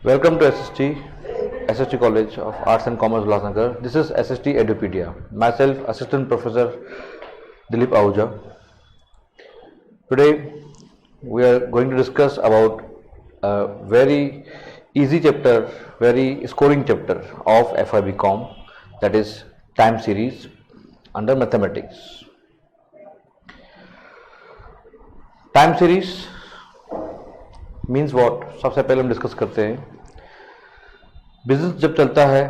Welcome to SST College of Arts and Commerce, Ulhasnagar. This is SST Edupedia. Myself, Assistant Professor Dilip Ahuja. Today, we are going to discuss about a very easy chapter, very scoring chapter of FIBCom, that is time series under mathematics. Time series means what, सबसे पहले हम discuss करते हैं। Business जब चलता है,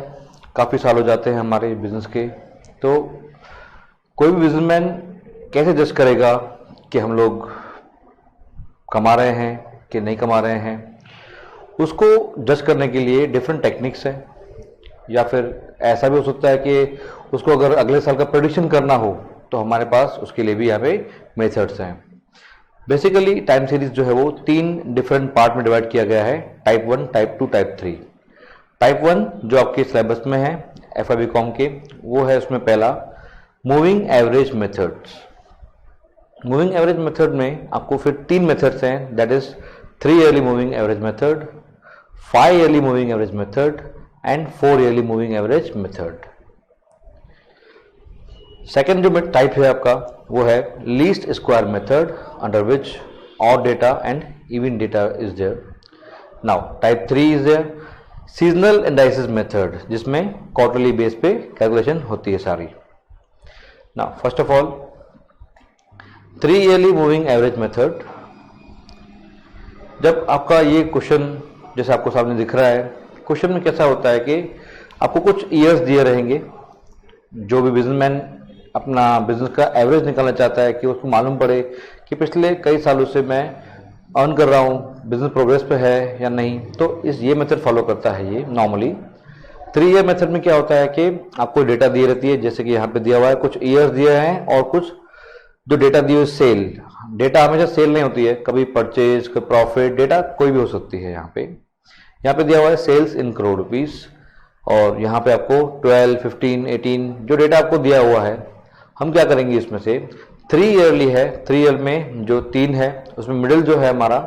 काफ़ी साल हो जाते हैं हमारे बिजनेस के, तो कोई भी बिजनेसमैन कैसे जज करेगा कि हम लोग कमा रहे हैं कि नहीं कमा रहे हैं। उसको जज करने के लिए डिफरेंट टेक्निक्स हैं, या फिर ऐसा भी हो सकता है कि उसको अगर अगले साल का प्रेडिक्शन करना हो तो हमारे पास उसके लिए भी यहाँ पे मेथड्स हैं। बेसिकली टाइम सीरीज जो है वो 3 डिफरेंट पार्ट में डिवाइड किया गया है, टाइप 1, टाइप 2, टाइप 3। टाइप 1 जो आपके सिलेबस में है FIBCom के, वो है उसमें पहला moving average methods. Moving average method में आपको फिर 3 मेथड्स हैं, that is 3 yearly moving average method, 5 yearly moving average method and 4 yearly moving average method. Second जो टाइप है आपका वो है least square method, under which odd data and even data is there. Now type 3 is there seasonal analysis method, जिसमें quarterly base पे calculation होती है सारी। Now first of all 3 yearly moving average method. जब आपका ये क्वेश्चन जैसे आपको सामने दिख रहा है, क्वेश्चन में कैसा होता है कि आपको कुछ ईयर्स दिए रहेंगे। जो भी बिजनेसमैन अपना बिजनेस का एवरेज निकालना चाहता है कि उसको मालूम पड़े कि पिछले कई सालों से मैं अर्न कर रहा हूँ, बिजनेस प्रोग्रेस पे है या नहीं, तो ये मेथड फॉलो करता है ये नॉर्मली। 3 ईयर मेथड में क्या होता है कि आपको डेटा दी रहती है, जैसे कि यहाँ पे दिया हुआ है, कुछ ईयर्स दिए हैं और कुछ जो डेटा दी हुई सेल। डेटा हमेशा सेल नहीं होती है, कभी परचेज, कभी प्रॉफिट, डेटा कोई भी हो सकती है। यहाँ पे दिया हुआ है सेल्स इन करोड़ रुपीज, और यहाँ पे आपको 12, 15, 18 जो डेटा आपको दिया हुआ है, हम क्या करेंगे इसमें से 3 ईयरली है। 3 ईयर में जो 3 है उसमें मिडिल जो है हमारा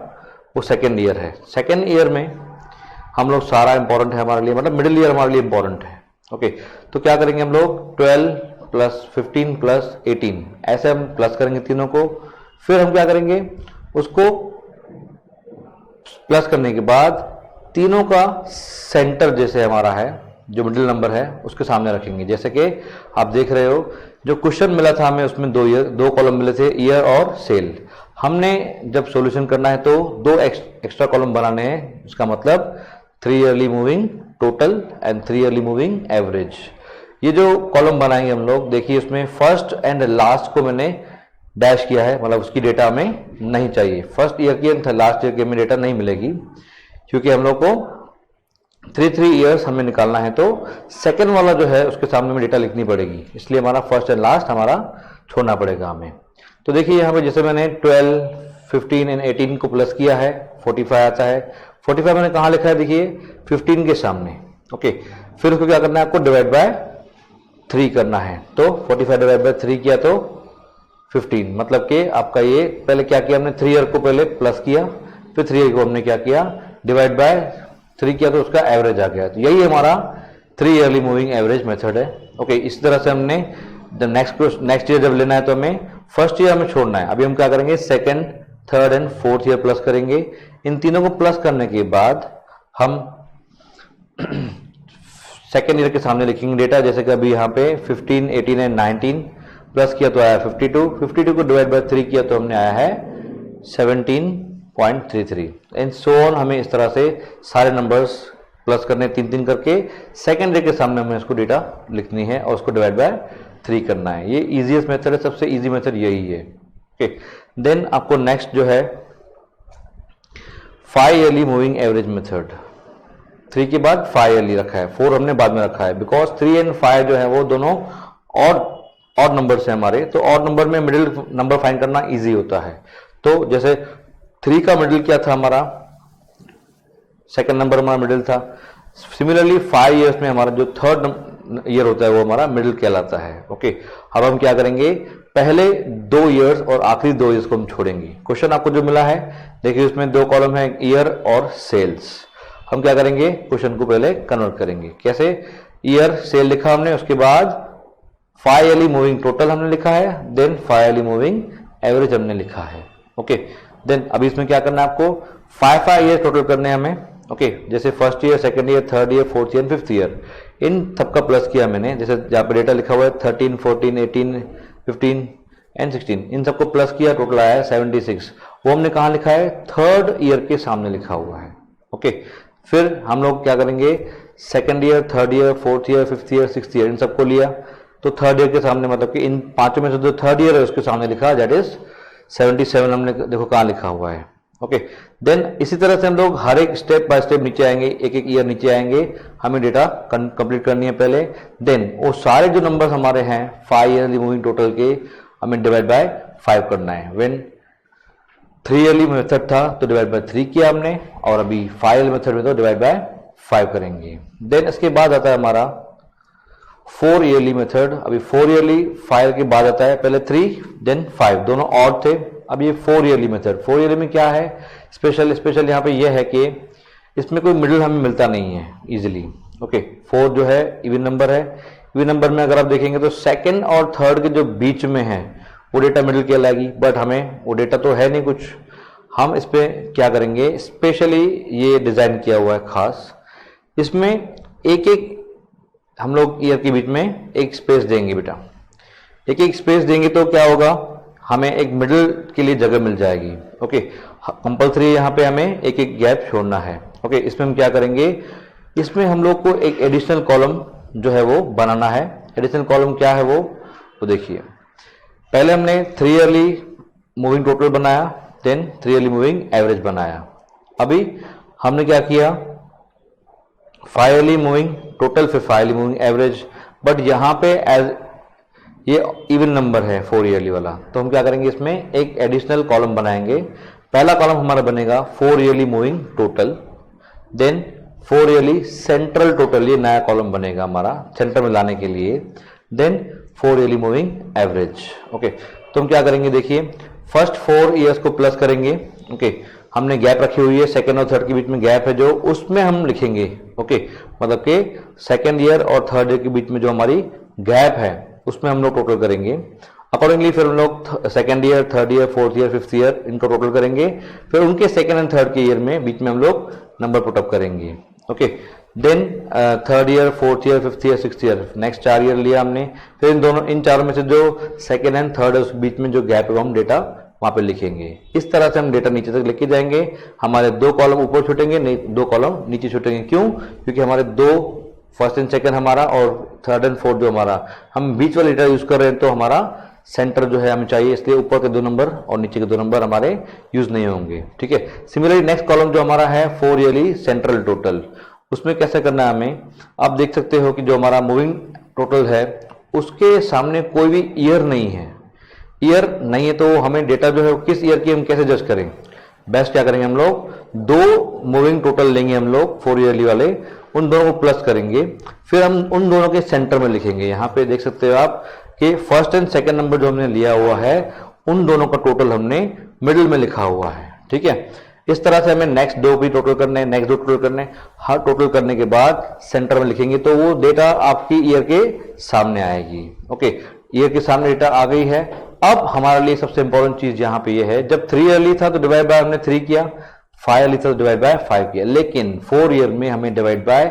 वो सेकेंड ईयर है। सेकेंड ईयर में हम लोग सारा इंपॉर्टेंट है हमारे लिए, मतलब मिडिल ईयर हमारे लिए इंपॉर्टेंट है। ओके, तो क्या करेंगे हम लोग 12 प्लस 15 प्लस 18 ऐसे हम प्लस करेंगे तीनों को। फिर हम क्या करेंगे, उसको प्लस करने के बाद तीनों का सेंटर जैसे हमारा है, जो मिडिल नंबर है उसके सामने रखेंगे। जैसे कि आप देख रहे हो, जो क्वेश्चन मिला था हमें उसमें 2 कॉलम मिले थे, ईयर और सेल। हमने जब सॉल्यूशन करना है तो 2 एक्स्ट्रा कॉलम बनाने हैं। इसका मतलब 3 yearly moving total and 3 yearly moving average. ये जो कॉलम बनाएंगे हम लोग, देखिए उसमें फर्स्ट एंड लास्ट को मैंने डैश किया है, मतलब उसकी डेटा हमें नहीं चाहिए। फर्स्ट ईयर की एंड लास्ट ईयर की हमें डेटा नहीं मिलेगी, क्योंकि हम लोग को 3 ईयर्स हमें निकालना है, तो सेकेंड वाला जो है उसके सामने में डेटा लिखनी पड़ेगी, इसलिए हमारा फर्स्ट एंड लास्ट हमारा छोड़ना पड़ेगा हमें। तो देखिए यहाँ पे जैसे मैंने 12, 15 एंड 18 को प्लस किया है, 45 आता है। 45 मैंने कहाँ लिखा है, देखिए 15 के सामने। ओके, फिर उसको क्या करना है, आपको डिवाइड बाय 3 करना है। तो 45 डिवाइड बाय 3 किया तो 15, मतलब कि आपका ये पहले क्या किया हमने, 3 ईयर को पहले प्लस किया, फिर 3 ईयर को हमने क्या किया, डिवाइड बाय 3 किया, तो उसका एवरेज आ गया। तो यही हमारा 3 ईयरली मूविंग एवरेज मेथड है। ओके, इस तरह से हमने नेक्स्ट ईयर जब लेना है तो हमें फर्स्ट ईयर हमें छोड़ना है। अभी हम क्या करेंगे, second, third and fourth year plus करेंगे। इन तीनों को प्लस करने के बाद हम सेकेंड ईयर के सामने लिखेंगे डेटा, जैसे कि अभी यहाँ पे 15, 18 एंड 19 प्लस किया तो आया 52। 52 को डिवाइड बाय 3 किया तो हमने आया है 17.33 एंड सो ऑन। हमें इस तरह से सारे नंबर्स प्लस करने 3 करके सेकेंड ईयर के सामने हमें इसको डेटा लिखनी है और उसको डिवाइड बाय 3 करना है। ये इजीएस्ट मेथड है, सबसे इजी मेथड यही है। ओके, देन आपको नेक्स्ट जो है 5 ईयरली मूविंग एवरेज मेथड। 3 के बाद 5 ईयरली रखा है, 4 हमने बाद में रखा है, बिकॉज 3 एंड 5 जो है वो दोनों ऑड नंबर है हमारे, तो ऑड नंबर में मिडिल नंबर फाइंड करना ईजी होता है। तो जैसे 3 का मिडिल क्या था हमारा, सेकेंड नंबर हमारा मिडिल था। सिमिलरली 5 ईयर्स में हमारा जो थर्ड ईयर होता है वो हमारा मिडिल कहलाता है। ओके, अब हम क्या करेंगे, पहले 2 ईयर्स और आखिरी 2 ईयर्स को हम छोड़ेंगे। क्वेश्चन आपको जो मिला है देखिए उसमें 2 कॉलम है, ईयर और सेल्स। हम क्या करेंगे, क्वेश्चन को पहले कन्वर्ट करेंगे। कैसे, ईयर सेल लिखा हमने, उसके बाद 5 ईयरली मूविंग टोटल हमने लिखा है, देन 5 ईयरली मूविंग एवरेज हमने लिखा है। ओके, देन अभी इसमें क्या करना है आपको, 5 ईयर टोटल करने हैं हमें। ओके, जैसे first year, second year, third year, fourth year, fifth year, इन सबका प्लस किया मैंने। जैसे जहाँ पे डेटा लिखा हुआ है 13, 14, 18, 15 एंड 16, इन सबको प्लस किया, टोटल आया 76। वो हमने कहाँ लिखा है, थर्ड ईयर के सामने लिखा हुआ है। ओके, फिर हम लोग क्या करेंगे, second year, third year, fourth year, fifth year, sixth year, इन सबको लिया तो थर्ड ईयर के सामने, मतलब कि इन पांचों में से जो थर्ड ईयर है उसके सामने लिखा, दैट इज 77। हमने देखो कहाँ लिखा हुआ है। ओके, देन इसी तरह से हम लोग हर एक स्टेप बाय स्टेप नीचे आएंगे, एक एक ईयर नीचे आएंगे, हमें डेटा कंप्लीट करनी है पहले। देन वो सारे जो नंबर्स हमारे हैं 5 ईयरली मूविंग टोटल के, हमें डिवाइड बाय 5 करना है। व्हेन 3 ईयरली मेथड था तो डिवाइड बाय 3 किया हमने, और अभी 5 ईयरली मेथड में तो डिवाइड बाय 5 करेंगे। देन इसके बाद आता है हमारा 4 ईयरली मेथड। अभी 4 ईयरली 5 के बाद आता है, पहले 3 देन 5, दोनों ऑड थे। अब ये 4 ईयरली मेथड, 4 ईयरली में क्या है स्पेशल यहाँ पे ये है कि इसमें कोई मिडिल हमें मिलता नहीं है इजीली। ओके, 4 जो है इवन नंबर है, इवन नंबर में अगर आप देखेंगे तो सेकंड और थर्ड के जो बीच में है वो डेटा मिडिल कहलाएगी, बट हमें वो डेटा तो है नहीं कुछ। हम इस पे क्या करेंगे, स्पेशली ये डिजाइन किया हुआ है खास, इसमें एक एक हम लोग ईयर के बीच में एक स्पेस देंगे बेटा, एक एक स्पेस देंगे तो क्या होगा, हमें एक मिडिल के लिए जगह मिल जाएगी। ओके, कंपल्सरी यहाँ पे हमें एक एक गैप छोड़ना है। ओके, इसमें हम क्या करेंगे, इसमें हम लोग को एक एडिशनल कॉलम जो है वो बनाना है। एडिशनल कॉलम क्या है वो देखिए, पहले हमने 3 ईयरली मूविंग टोटल बनाया, देन 3 ईयरली मूविंग एवरेज बनाया। अभी हमने क्या किया, 5 ईयरली मूविंग टोटल, फिर 5 ईयरली मूविंग एवरेज, बट यहाँ पे एज ये इवन नंबर है 4 ईयरली वाला, तो हम क्या करेंगे, इसमें एक एडिशनल कॉलम बनाएंगे। पहला कॉलम हमारा बनेगा 4 yearly moving total, then 4 yearly central total, ये नया कॉलम बनेगा हमारा सेंटर में लाने के लिए, then 4 yearly moving average. Okay, तो हम क्या करेंगे, देखिए फर्स्ट 4 ईयर्स को प्लस करेंगे। ओके, हमने गैप रखी हुई है, सेकंड और थर्ड के बीच में गैप है जो, उसमें हम लिखेंगे। ओके, मतलब कि सेकंड ईयर और थर्ड ईयर के बीच में जो हमारी गैप है उसमें हम लोग टोटल करेंगे। अकॉर्डिंगली फिर हम लोग second year, third year, fourth year, fifth year इनको टोटल करेंगे, फिर उनके सेकंड एंड थर्ड के ईयर में बीच में हम लोग नंबर पुटअप करेंगे। Okay, then third year, fourth year, fifth year, sixth year, next 4 year लिया हमने, फिर इन चारों में से जो सेकंड एंड थर्ड है उस बीच में जो गैप है हम डेटा वहां पे लिखेंगे। इस तरह से हम डेटा नीचे तक लेके जाएंगे। हमारे 2 कॉलम ऊपर छूटेंगे, 2 कॉलम नीचे छूटेंगे। क्यों? क्योंकि हमारे 2 फर्स्ट एंड सेकंड हमारा और थर्ड एंड फोर्थ जो हमारा, हम बीच वाला डेटा यूज कर रहे हैं तो हमारा सेंटर जो है हमें चाहिए, इसलिए ऊपर के 2 नंबर और नीचे के 2 नंबर हमारे यूज नहीं होंगे। ठीक है, सिमिलरली नेक्स्ट कॉलम जो हमारा है 4 ईयरली सेंट्रल टोटल, उसमें कैसे करना है हमें, आप देख सकते हो कि जो हमारा मूविंग टोटल है उसके सामने कोई भी ईयर नहीं है। ईयर नहीं है तो हमें डेटा जो है किस ईयर की हम कैसे जज करें, बेस्ट क्या करेंगे हम लोग, 2 मूविंग टोटल लेंगे हम लोग 4 ईयरली वाले, उन दोनों को प्लस करेंगे, फिर हम उन दोनों के सेंटर में लिखेंगे। यहाँ पे देख सकते हो आप कि फर्स्ट एंड सेकंड नंबर जो हमने लिया हुआ है उन दोनों का टोटल हमने मिडिल में लिखा हुआ है। ठीक है, इस तरह से हमें नेक्स्ट 2 भी टोटल करने, नेक्स्ट 2 टोटल करने, हर टोटल करने के बाद सेंटर में लिखेंगे तो वो डेटा आपकी ईयर के सामने आएगी। ओके, ईयर के सामने डेटा आ गई है। अब हमारे लिए सबसे इंपॉर्टेंट चीज यहाँ पे ये है, जब 3 ईयरली था तो डिवाइड बाय हमने 3 किया, 5 ईयरली था तो डिवाइड बाय 5 किया, लेकिन 4 ईयर में हमें डिवाइड बाय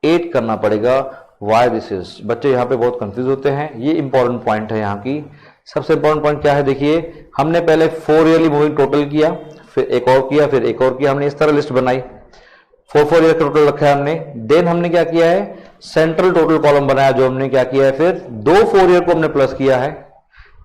8 करना पड़ेगा। वाई दिस इज, बच्चे यहाँ पे बहुत कंफ्यूज होते हैं, ये इंपॉर्टेंट पॉइंट है यहाँ की। सबसे इंपॉर्टेंट पॉइंट क्या है, देखिए हमने पहले 4 ईयरली मूविंग टोटल किया, फिर एक और किया, फिर एक और किया, हमने इस तरह लिस्ट बनाई, 4 ईयर का टोटल रखा है हमने। देन हमने क्या किया है, सेंट्रल टोटल कॉलम बनाया, जो हमने क्या किया है, फिर 2 4 ईयर को हमने प्लस किया है,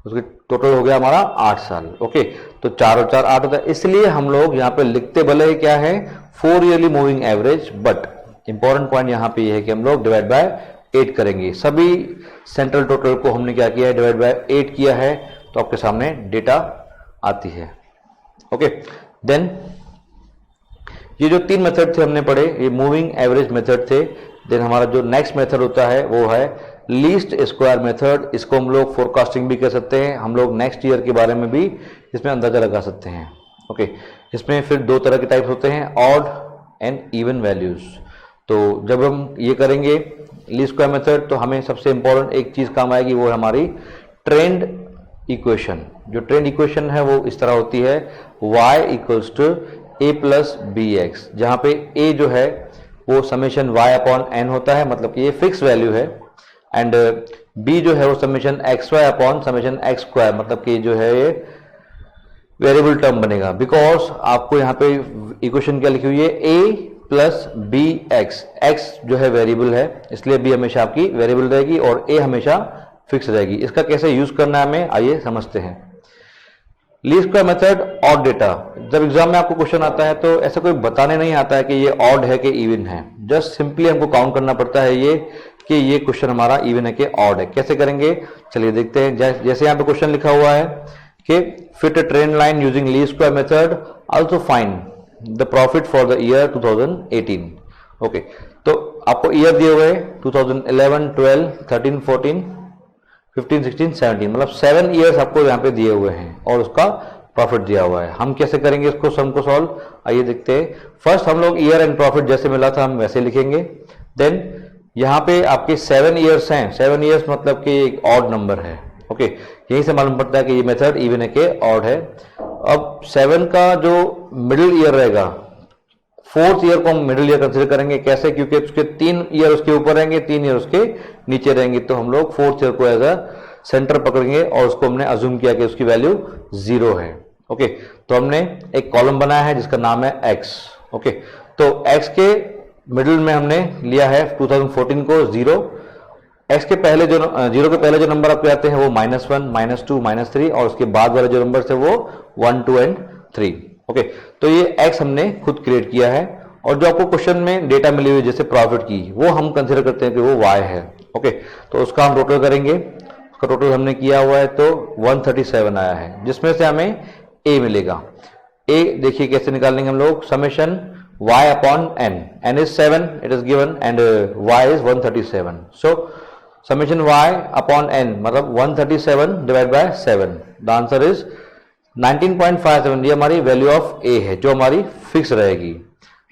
उसके टोटल हो गया हमारा 8 साल। ओके, तो 4 और 4 8 होता है, इसलिए हम लोग यहाँ पे लिखते भले क्या है 4 yearly moving average, but important point यहाँ पे ये है कि हम लोग डिवाइड बाय 8 करेंगे। सभी सेंट्रल टोटल को हमने क्या किया है, डिवाइड बाय 8 किया है, तो आपके सामने डेटा आती है। ओके, देन ये जो 3 मेथड थे हमने पढ़े, ये मूविंग एवरेज मेथड थे। देन हमारा जो नेक्स्ट मेथड होता है वो है लीस्ट स्क्वायर मेथड, इसको हम लोग फोरकास्टिंग भी कर सकते हैं, हम लोग नेक्स्ट ईयर के बारे में भी इसमें अंदाजा लगा सकते हैं। ओके, इसमें फिर 2 तरह के टाइप्स होते हैं, ऑड एंड इवन वैल्यूज। तो जब हम ये करेंगे लीस्ट स्क्वायर मेथड तो हमें सबसे इंपॉर्टेंट एक चीज काम आएगी, वो है हमारी ट्रेंड इक्वेशन। जो ट्रेंड इक्वेशन है वो इस तरह होती है y equals to a plus b x, जहां पे a जो है वो समेशन y अपॉन n होता है, मतलब कि ये फिक्स वैल्यू है, एंड b जो है वो summation x Y upon summation x square, मतलब कि जो है ये वेरिएबल टर्म बनेगा। बिकॉज आपको यहाँ पे इक्वेशन क्या लिखी हुई है, a plus b x, x जो है वेरिएबल है इसलिए b हमेशा आपकी वेरिएबल रहेगी और a हमेशा फिक्स रहेगी। इसका कैसे यूज करना है हमें, आइए समझते हैं। Least square method odd data, जब एग्जाम में आपको क्वेश्चन आता है तो ऐसा कोई बताने नहीं आता है कि ये ऑड है कि इवन है, जस्ट सिंपली हमको काउंट करना पड़ता है ये कि ये क्वेश्चन हमारा इवन है कि ऑड है। कैसे करेंगे चलिए देखते हैं। जैसे यहाँ पे क्वेश्चन लिखा हुआ है कि fit a trend line using least square method, also find the profit for the year 2018। Okay, तो आपको ईयर दिए हुए 2011, 12, 13, 14, 15, 16, 17, मतलब 7 ईयर्स आपको यहाँ पे दिए हुए हैं और उसका प्रॉफिट दिया हुआ है। हम कैसे करेंगे इसको सम को सॉल्व, आइए देखते हैं। फर्स्ट हम लोग ईयर एंड प्रॉफिट जैसे मिला था हम वैसे लिखेंगे। देन यहाँ पे आपके 7 ईयर्स हैं, 7 ईयर्स मतलब कि एक ऑड नंबर है। ओके, यहीं से मालूम पड़ता है कि ये मेथड इवन है कि ऑड है। अब 7 का जो मिडिल ईयर रहेगा, 4th ईयर को हम मिडिल ईयर कंसिडर करेंगे। कैसे, क्योंकि उसके 3 ईयर उसके ऊपर रहेंगे, 3 ईयर उसके नीचे रहेंगे, तो हम लोग 4th ईयर को एज अ सेंटर पकड़ेंगे और उसको हमने अज्यूम किया कि उसकी वैल्यू 0 है। ओके, तो हमने एक कॉलम बनाया है जिसका नाम है x। ओके, तो x के मिडिल में हमने लिया है 2014 को 0। x के पहले जो 0 के पहले जो नंबर आपके आते हैं वो -1, -2, -3 और उसके बाद वाले जो नंबर है वो 1, 2 एंड 3। ओके, तो ये x हमने खुद क्रिएट किया है और जो आपको क्वेश्चन में डेटा मिली हुई जैसे प्रॉफिट की, वो हम कंसीडर करते हैं कि वो y है। ओके, तो उसका हम टोटल करेंगे, उसका टोटल हमने किया हुआ है तो 137 आया है, जिसमें से हमें a मिलेगा। a देखिए कैसे निकालेंगे हम लोग, summation y upon n, n is 7 it is given and y is 137, so summation y upon n मतलब 137 divide by 7, the answer is 19.57। ये हमारी वैल्यू ऑफ a है जो हमारी फिक्स रहेगी।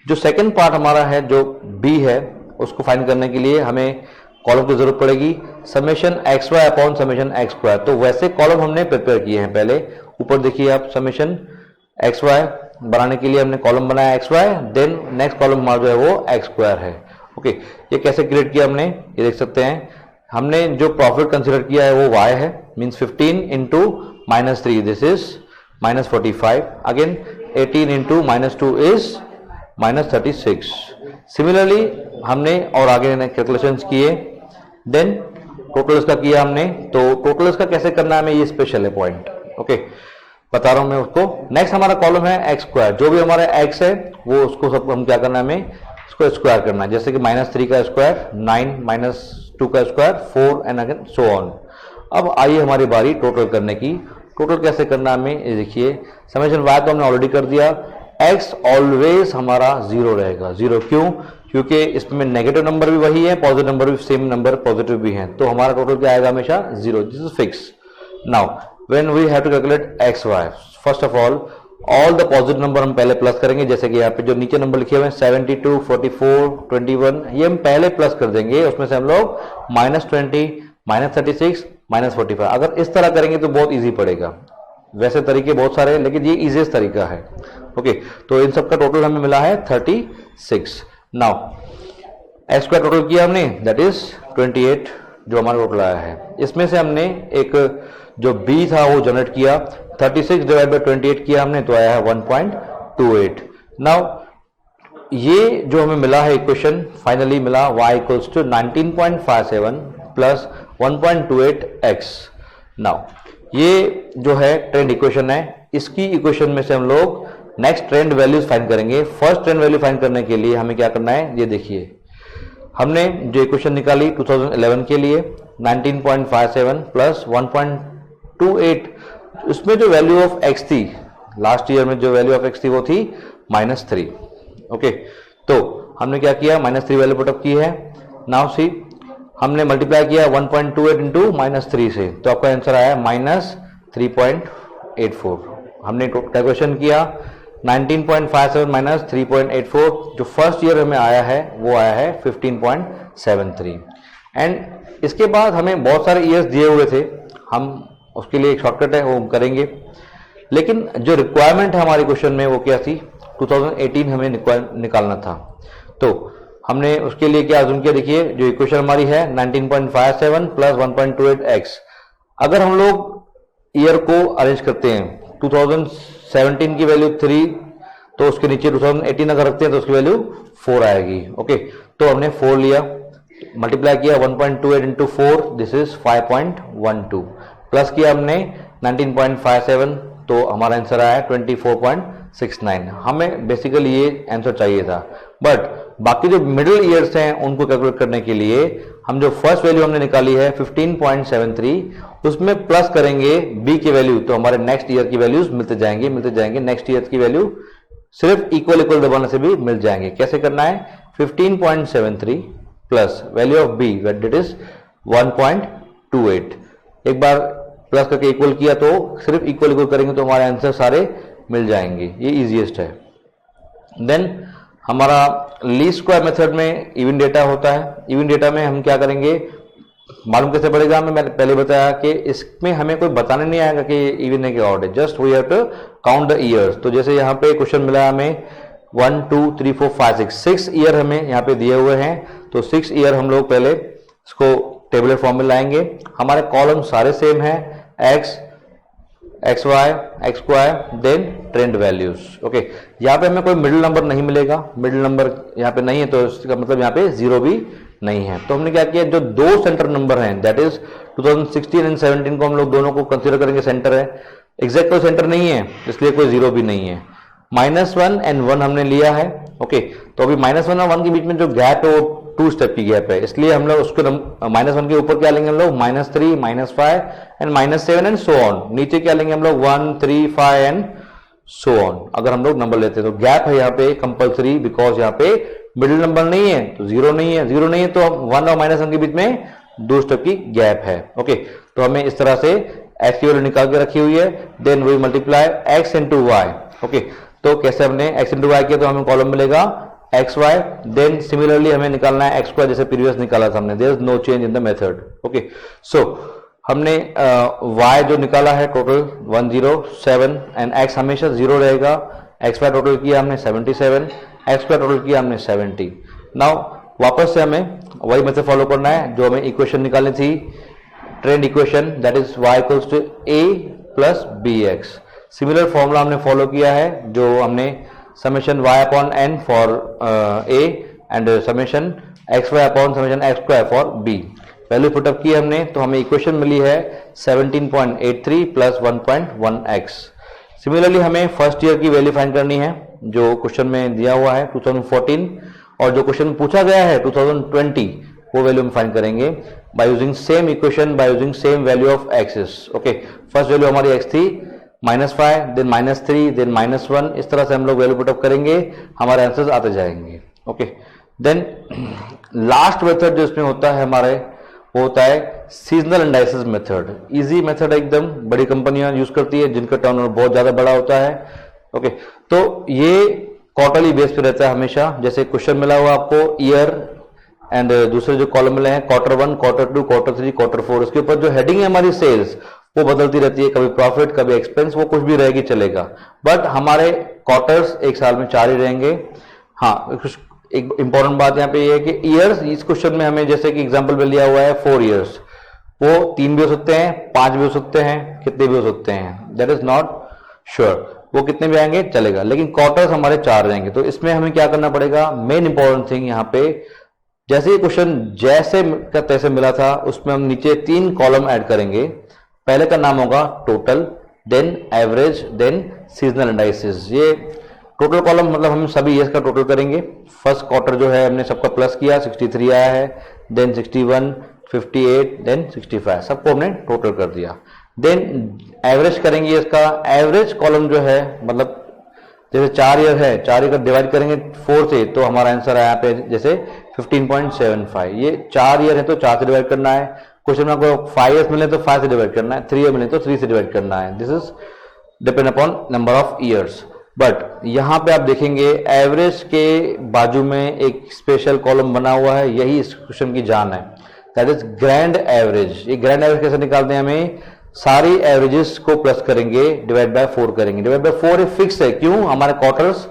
जो सेकंड पार्ट हमारा है जो b है, उसको फाइंड करने के लिए हमें कॉलम की जरूरत पड़ेगी, summation x Y upon summation x square. तो वैसे कॉलम हमने प्रिपेयर किए हैं पहले। ऊपर देखिए आप, समेशन एक्स वाई बनाने के लिए हमने कॉलम बनाया x y, then next column हमारा जो है वो एक्स स्क्वायर है। ओके, ये कैसे क्रिएट किया हमने, ये देख सकते हैं। हमने जो प्रॉफिट कंसिडर किया है वो y है, means 15 into -3, this is -45, again 18 into -2 is -36। Similarly हमने और आगे कैलकुलेशंस किए, देन टोटल इसका किया हमने। तो टोटल इसका कैसे करना है हमें, ये स्पेशल है पॉइंट। ओके, बता रहा हूं मैं उसको। नेक्स्ट हमारा कॉलम है एक्स स्क्वायर, जो भी हमारा x है वो उसको सब हम क्या करना है, हमें इसको स्क्वायर करना है। जैसे कि -3 का स्क्वायर 9, -2 का square 4 and again so on. अब आइए हमारी बारी टोटल करने की। टोटल कैसे करना है हमें, ये देखिए, समेशन y तो हमने ऑलरेडी कर दिया। x ऑलवेज हमारा 0 रहेगा। 0 क्यों, क्योंकि इसमें नेगेटिव नंबर भी वही है, पॉजिटिव नंबर भी सेम नंबर पॉजिटिव भी हैं, तो हमारा टोटल क्या आएगा, हमेशा 0, this is fix. Now when we have to calculate X Y, first of all the positive number हम पहले प्लस करेंगे। जैसे कि यहाँ पे जो नीचे नंबर लिखे हुए हैं 72, 44, 21, ये हम पहले प्लस कर देंगे। उसमें से हम लोग -20, -36, -45, अगर इस तरह करेंगे तो बहुत इजी पड़ेगा। वैसे तरीके बहुत सारे हैं लेकिन ये इजीएस्ट तरीका है। ओके, तो इन सब का टोटल हमें मिला है 36। नाउ एक्स स्क्वायर टोटल किया हमने, दैट इज 28 जो हमारा टोटल आया है। इसमें से हमने एक जो b था वो जनरेट किया, 36 डिवाइड बाय 28 किया हमने, तो आया है 1.28। नाउ ये जो हमें मिला है इक्वेशन, फाइनली मिला y equals to 19.57 plus 1.28x। Now ये जो है ट्रेंड इक्वेशन है, इसकी इक्वेशन में से हम लोग नेक्स्ट ट्रेंड वैल्यूज फाइंड करेंगे। फर्स्ट ट्रेंड वैल्यू फाइंड करने के लिए हमें क्या करना है, ये देखिए, हमने जो इक्वेशन निकाली 2011 के लिए 19.57 प्लस 1.28, उसमें जो वैल्यू ऑफ x थी, लास्ट ईयर में जो वैल्यू ऑफ x थी वो थी -3। ओके, तो हमने क्या किया, -3 वैल्यू पुटअप की है। नाउ सी, हमने मल्टीप्लाई किया 1.28 इंटू -3 से, तो आपका आंसर आया -3.84। हमने कैलकुलेशन किया, 19.57 माइनस 3.84, जो फर्स्ट ईयर हमें आया है वो आया है 15.73। एंड इसके बाद हमें बहुत सारे ईयर्स दिए हुए थे, हम उसके लिए एक शॉर्टकट है वो हम करेंगे, लेकिन जो रिक्वायरमेंट है हमारे क्वेश्चन में वो क्या थी, 2018 हमें निकालना था। तो हमने उसके लिए क्या अज्यूम किया, देखिए जो इक्वेशन हमारी है 19.57 प्लस 1.28x, अगर हम लोग ईयर को अरेंज करते हैं 2017 की वैल्यू 3, तो उसके नीचे 2018 अगर रखते हैं तो उसकी वैल्यू 4 आएगी। ओके, तो हमने 4 लिया, मल्टीप्लाई किया 1.28 इंटू 4, दिस इज 5.12, प्लस किया हमने 19.57, तो हमारा आंसर आया 24.69। हमें बेसिकली ये आंसर चाहिए था, बट बाकी जो मिडिल ईयर्स हैं उनको कैलकुलेट करने के लिए हम जो फर्स्ट वैल्यू हमने निकाली है 15.73, उसमें प्लस करेंगे बी की वैल्यू, तो हमारे नेक्स्ट ईयर की वैल्यूज मिलते जाएंगे। नेक्स्ट ईयर की वैल्यू सिर्फ इक्वल दबाने से भी मिल जाएंगे। कैसे करना है, 15.73 plus value of B that is 1.28, एक बार प्लस करके इक्वल किया तो सिर्फ इक्वल करेंगे तो हमारे आंसर सारे मिल जाएंगे, ये इजीएस्ट है। देन हमारा लीस्ट स्क्वायर मेथड में इवन डेटा होता है। इवन डेटा में हम क्या करेंगे, मालूम कैसे पड़ेगा, मैंने पहले बताया कि इसमें हमें कोई बताने नहीं आएगा कि इवन है कि ऑड है, just we have to count the years. तो जैसे यहाँ पे क्वेश्चन मिला हमें 1 2 3 4 5 6 ईयर हमें यहाँ पे दिए हुए हैं, तो 6 ईयर हम लोग पहले इसको टेबुलर फॉर्म में लाएंगे। हमारे कॉलम सारे सेम है, X, X Y, X square, then trend values. Okay, यहाँ पे हमें कोई मिडिल नंबर नहीं मिलेगा, मिडिल नंबर यहाँ पे नहीं है, तो इसका मतलब यहाँ पे जीरो भी नहीं है। तो हमने क्या किया, जो दो सेंटर नंबर हैं दैट इज 2016 एंड 17 को हम लोग दोनों को कंसीडर करेंगे सेंटर है, एग्जैक्ट कोई सेंटर नहीं है इसलिए कोई जीरो भी नहीं है। -1 एंड 1 हमने लिया है। ओके, तो अभी -1 और 1 के बीच में जो गैप है वो 2 स्टेप की गैप है, इसलिए हम लोग उसको -1 के ऊपर क्या लेंगे हम लोग, -3, -5 एंड -7 एंड सो ऑन। नीचे क्या लेंगे हम लोग, 1 3 5 एंड सो ऑन। अगर हम लोग नंबर लेते हैं तो गैप है यहाँ पे कंपलसरी, बिकॉज यहाँ पे मिडिल नंबर नहीं है तो जीरो नहीं है, जीरो नहीं है तो 1 और -1 के बीच में 2 स्टेप की गैप है। ओके, तो हमें इस तरह से एक्स की वैल्यू निकाल के रखी हुई है, then we multiply X into Y. Okay, तो कैसे हमने x इंटू वाई किया तो हमें कॉलम मिलेगा एक्स वाई, देन सिमिलरली हमें निकालना है एक्स स्क्वायर जैसे प्रीवियस निकाला था हमने, there is no change in the method. Okay, so हमने y जो निकाला है टोटल 107 एंड x हमेशा 0 रहेगा। एक्स वाई टोटल किया हमने 77, एक्स स्क्वायर टोटल किया हमने 70। नाउ वापस से हमें वही मेथड फॉलो करना है जो हमें इक्वेशन निकालनी थी, trend equation, that is y equals to a plus bx। Similar formula हमने फॉलो किया है जो हमने summation y upon n for a and summation x Y upon summation x square for b। Value put up की हमने तो हमें equation मिली है 17.83 प्लस 1.1x। सिमिलरली हमें फर्स्ट ईयर की वैल्यू फाइंड करनी है जो क्वेश्चन में दिया हुआ है 2014, और जो क्वेश्चन पूछा गया है 2020 वो वैल्यू हम फाइंड करेंगे by using same equation, by using same value of X's. Okay, first value हमारी x थी -5, देन -3, देन -1, इस तरह से हम लोग वैल्यू पुटअप करेंगे, हमारे आंसर्स आते जाएंगे। ओके, देन लास्ट मेथड जो इसमें होता है हमारे वो होता है seasonal analysis method. Easy method है एकदम, बड़ी कंपनियां यूज करती है जिनका टर्नओवर बहुत ज्यादा बड़ा होता है। ओके, तो ये क्वार्टरली बेस पे रहता है हमेशा। जैसे क्वेश्चन मिला हुआ आपको ईयर एंड दूसरे जो कॉलम मिले हैं Q1, Q2, Q3, Q4, इसके ऊपर जो हेडिंग है हमारी सेल्स वो बदलती रहती है, कभी प्रॉफिट कभी एक्सपेंस, वो कुछ भी रहेगी चलेगा, बट हमारे क्वार्टर्स एक साल में 4 ही रहेंगे। हाँ, एक इंपॉर्टेंट बात यहाँ पे ये है कि ईयर्स, इस क्वेश्चन में हमें जैसे कि एग्जांपल में लिया हुआ है 4 ईयर्स, वो 3 भी हो सकते हैं, 5 भी हो सकते हैं, कितने भी हो सकते हैं, दैट इज नॉट श्योर, वो कितने भी आएंगे चलेगा, लेकिन क्वार्टर्स हमारे 4 रहेंगे। तो इसमें हमें क्या करना पड़ेगा, मेन इंपॉर्टेंट थिंग यहाँ पे, जैसे ही क्वेश्चन जैसे का तैसे मिला था उसमें हम नीचे 3 कॉलम ऐड करेंगे। पहले का नाम होगा total, then average, then seasonal analysis. ये टोटल कॉलम मतलब हम सभी ईयर्स का टोटल करेंगे। फर्स्ट क्वार्टर जो है हमने सबका प्लस किया, 63 आया है, देन 61, 58, देन 65, सबको हमने टोटल कर दिया। देन एवरेज करेंगे इसका, एवरेज कॉलम जो है मतलब जैसे 4 ईयर है, 4 ईयर डिवाइड करेंगे 4 से तो हमारा आंसर आया पे जैसे 15.75। ये 4 ईयर है तो 4 से डिवाइड करना है, क्वेश्चन में आपको 5 ईयर्स मिले तो 5 से डिवाइड करना है, 3 ईयर मिले तो 3 से डिवाइड करना है। This is depend upon number of years. But यहां पे आप देखेंगे एवरेज के बाजू में एक स्पेशल कॉलम बना हुआ है, यही इस क्वेश्चन की जान है, दैट इज ग्रैंड एवरेज। ये ग्रैंड एवरेज कैसे निकालते हैं, हमें सारी एवरेजेस को प्लस करेंगे, डिवाइड बाय 4 करेंगे। डिवाइड बाय 4 ये फिक्स है, क्यों, हमारे क्वार्टर्स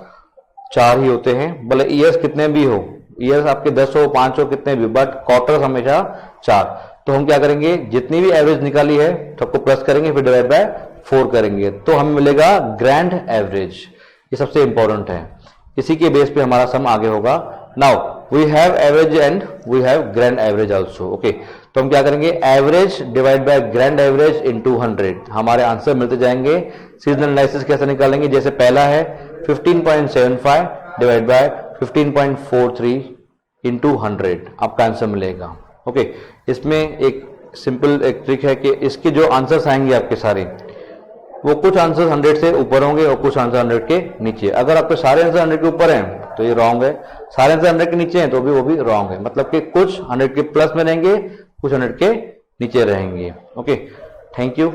4 ही होते हैं, भले ईयर्स कितने भी हो, ईयर्स आपके 10 हो 5 हो कितने भी, बट क्वार्टर्स हमेशा 4। तो हम क्या करेंगे, जितनी भी एवरेज निकाली है सबको प्लस करेंगे, फिर डिवाइड बाय 4 करेंगे, तो हमें मिलेगा ग्रैंड एवरेज। ये सबसे इंपॉर्टेंट है, इसी के बेस पे हमारा सम आगे होगा। Now we have average and we have grand average also. Okay, तो हम क्या करेंगे, average divide by grand average into 100, हमारे आंसर मिलते जाएंगे। सीजनल एनालिसिस कैसे निकालेंगे, जैसे पहला है 15.75 डिवाइड बाय 15.43 इनटू 100, आपका आंसर मिलेगा। ओके, इसमें एक सिंपल एक ट्रिक है कि इसके जो आंसर्स आएंगे आपके सारे, वो कुछ आंसर 100 से ऊपर होंगे और कुछ आंसर 100 के नीचे। अगर आपके सारे आंसर 100 के ऊपर हैं तो ये रॉन्ग है, सारे आंसर 100 के नीचे हैं तो भी वो भी रॉन्ग है, मतलब कि कुछ 100 के प्लस में रहेंगे, कुछ 100 के नीचे रहेंगे। Okay, thank you.